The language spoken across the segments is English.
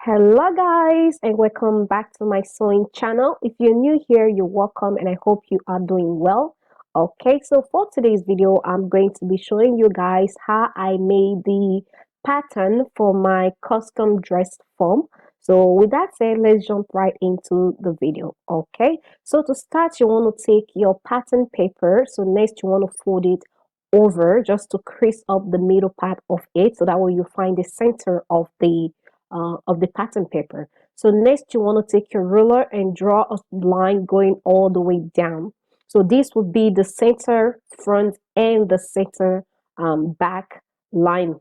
Hello guys and welcome back to my sewing channel. If you're new here, you're welcome and I hope you are doing well. Okay, so for today's video, I'm going to be showing you guys how I made the pattern for my custom dress form. So with that said, let's jump right into the video. Okay, so to start, you want to take your pattern paper. So next you want to fold it over just to crease up the middle part of it, so that way you find the center of the pattern paper. So next you want to take your ruler and draw a line going all the way down. So this would be the center front and the center back line.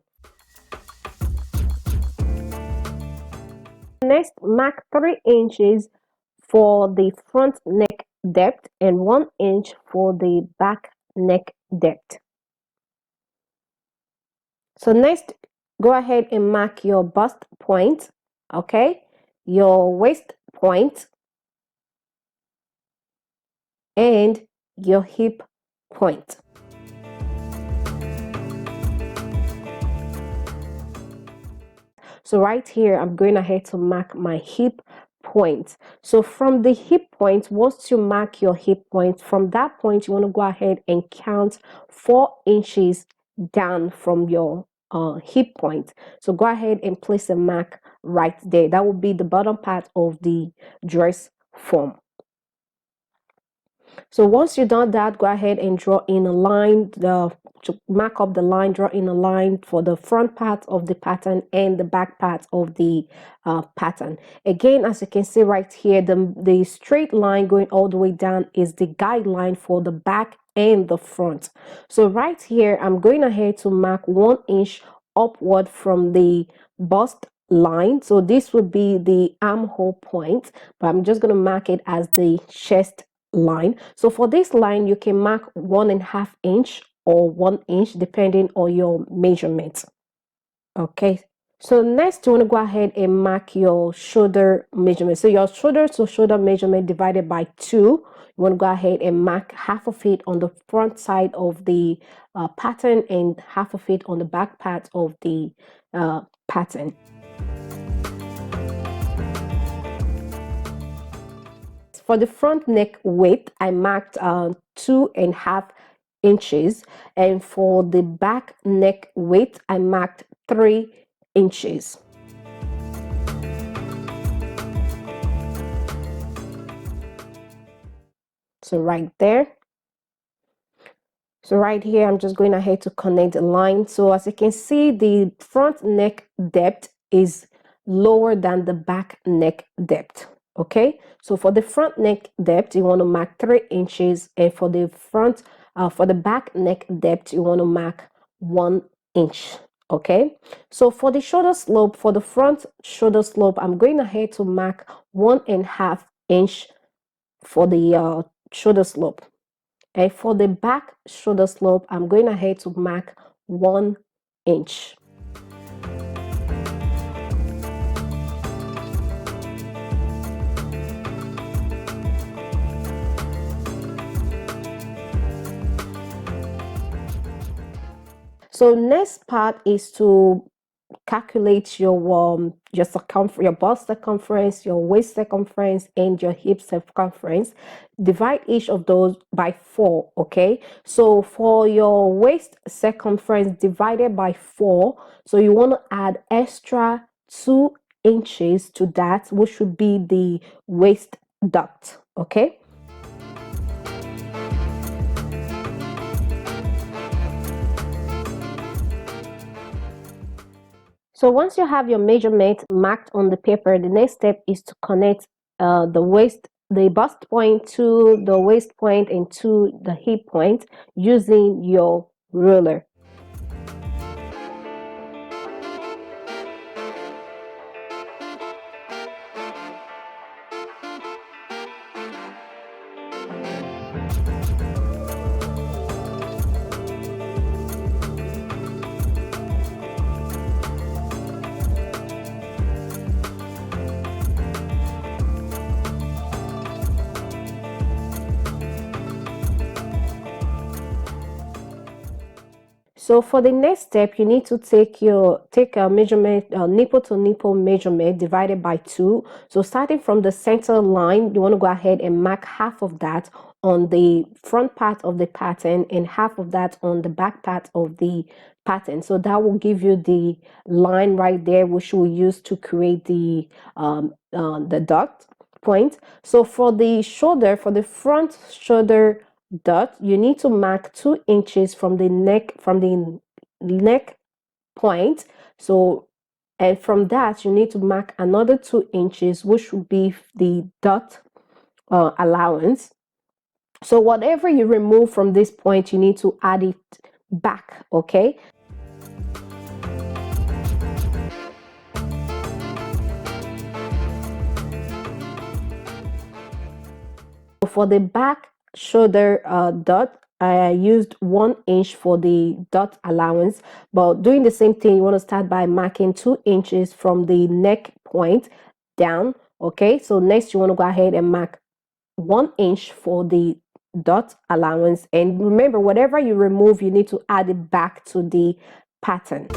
Next, mark 3 inches for the front neck depth and 1 inch for the back neck depth. So next, go ahead and mark your bust point, okay, your waist point, and your hip point. So right here, I'm going ahead to mark my hip point. So from the hip point, once you mark your hip point, from that point, you want to go ahead and count 4 inches down from your hip point. So go ahead and place a mark right there. That will be the bottom part of the dress form. So once you've done that, go ahead and draw in a line, to mark up the line, draw in a line for the front part of the pattern and the back part of the pattern. Again, as you can see right here, the straight line going all the way down is the guideline for the back and the front. So right here, I'm going ahead to mark 1 inch upward from the bust line. So this would be the armhole point, but I'm just going to mark it as the chest line. So for this line, you can mark 1.5 inch or 1 inch depending on your measurement. Okay, so next you want to go ahead and mark your shoulder measurement. So your shoulder to shoulder measurement divided by 2, you want to go ahead and mark half of it on the front side of the pattern and half of it on the back part of the pattern. For the front neck width, I marked 2.5 inches, and for the back neck width, I marked 3 inches. So right there. So right here, I'm just going ahead to connect the line. So as you can see, the front neck depth is lower than the back neck depth. Okay, so for the front neck depth, you want to mark 3 inches, and for the for the back neck depth, you want to mark 1 inch. Okay, so for the shoulder slope, for the front shoulder slope, I'm going ahead to mark 1.5 inch for the shoulder slope. And for the back shoulder slope, I'm going ahead to mark 1 inch. So next part is to calculate your your bust circumference, your waist circumference, and your hip circumference. Divide each of those by 4. Okay, so for your waist circumference divided by 4, so you want to add extra 2 inches to that, which would be the waist depth. Okay, so once you have your measurement marked on the paper, the next step is to connect the bust point to the waist point and to the hip point using your ruler. So for the next step, you need to take a measurement, nipple to nipple measurement divided by 2. So starting from the center line, you want to go ahead and mark half of that on the front part of the pattern and half of that on the back part of the pattern. So that will give you the line right there, which we'll use to create the dot point. So for the shoulder, for the front shoulder dot, you need to mark 2 inches from the neck point. So, and from that you need to mark another 2 inches, which would be the dot allowance. So whatever you remove from this point, you need to add it back. Okay. For the back shoulder dot, I used 1 inch for the dot allowance, but doing the same thing, you want to start by marking 2 inches from the neck point down. Okay, so next you want to go ahead and mark 1 inch for the dot allowance, and remember, whatever you remove, you need to add it back to the pattern.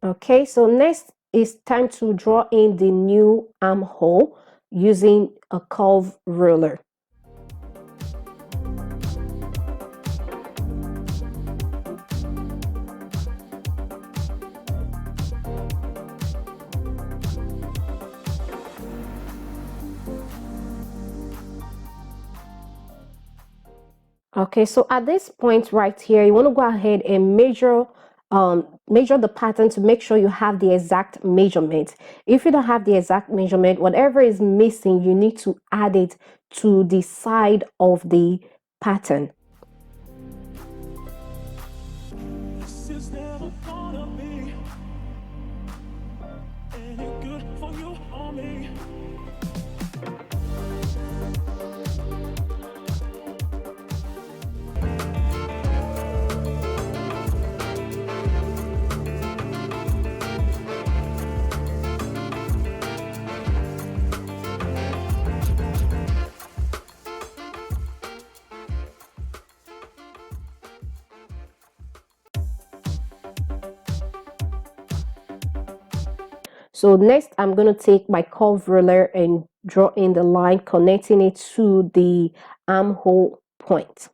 Okay, so next is time to draw in the new armhole using a curve ruler. Okay, so at this point right here, you want to go ahead and measure the pattern to make sure you have the exact measurement. If you don't have the exact measurement, whatever is missing, you need to add it to the side of the pattern. So next, I'm going to take my curve ruler and draw in the line connecting it to the armhole point.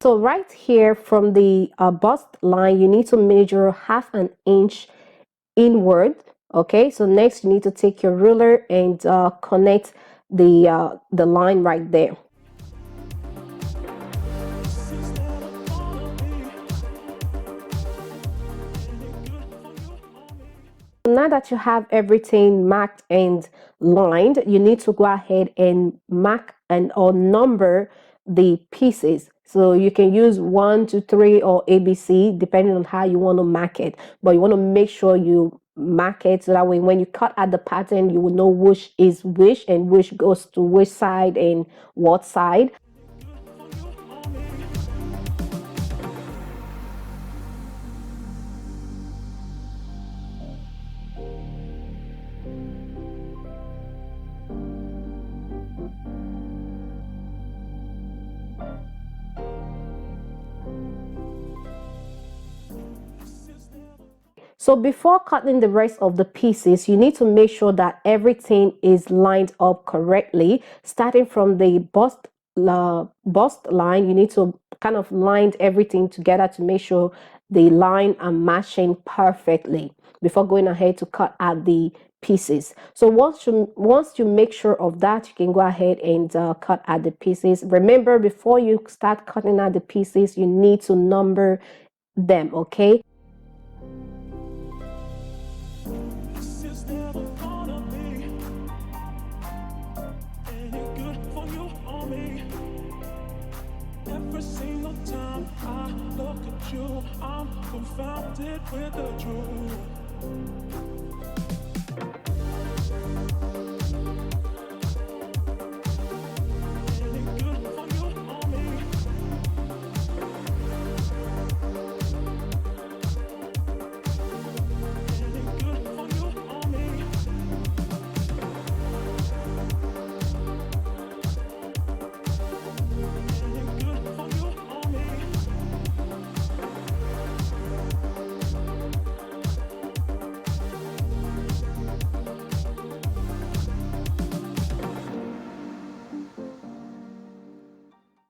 So right here from the bust line, you need to measure 1/2 inch inward. Okay, so next you need to take your ruler and connect the line right there. Now that you have everything marked and lined, you need to go ahead and mark and or number the pieces. So you can use 1, 2, 3 or ABC depending on how you want to mark it. But you want to make sure you mark it so that way when you cut at the pattern, you will know which is which and which goes to which side and what side. So before cutting the rest of the pieces, you need to make sure that everything is lined up correctly. Starting from the bust line, you need to kind of line everything together to make sure the line are matching perfectly before going ahead to cut out the pieces. So once you make sure of that, you can go ahead and cut out the pieces. Remember, before you start cutting out the pieces, you need to number them, okay? Every single time I look at you, I'm confounded with the truth.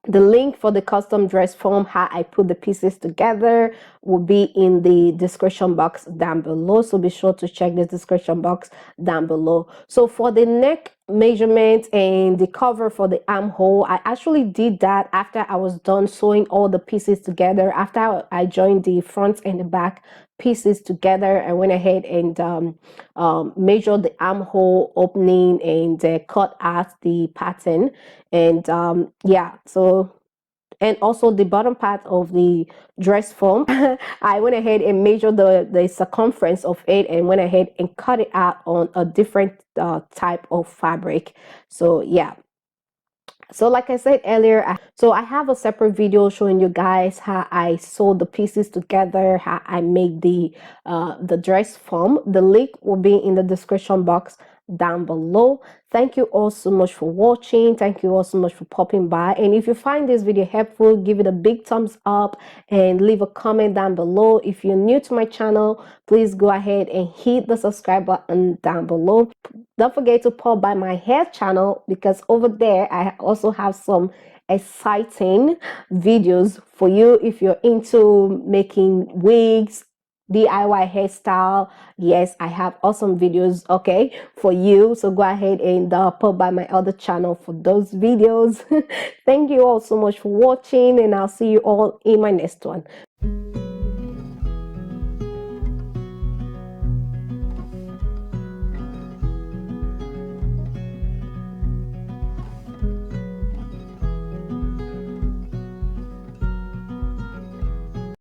The link for the custom dress form, how I put the pieces together, will be in the description box down below. So be sure to check the description box down below. So for the neck measurement and the cover for the armhole, I actually did that after I was done sewing all the pieces together. After I joined the front and the back pieces together, I went ahead and measured the armhole opening and cut out the pattern. And yeah, so, and also the bottom part of the dress form, I went ahead and measured the circumference of it and went ahead and cut it out on a different type of fabric. So yeah, so like I said earlier, I have a separate video showing you guys how I sewed the pieces together, how I made the dress form. The link will be in the description box down below. Thank you all so much for watching. Thank you all so much for popping by. And if you find this video helpful, give it a big thumbs up and leave a comment down below. If you're new to my channel, please go ahead and hit the subscribe button down below. Don't forget to pop by my hair channel, because over there I also have some exciting videos for you if you're into making wigs, DIY hairstyle. Yes, I have awesome videos, okay, for you. So go ahead and pop by my other channel for those videos. Thank you all so much for watching, and I'll see you all in my next one.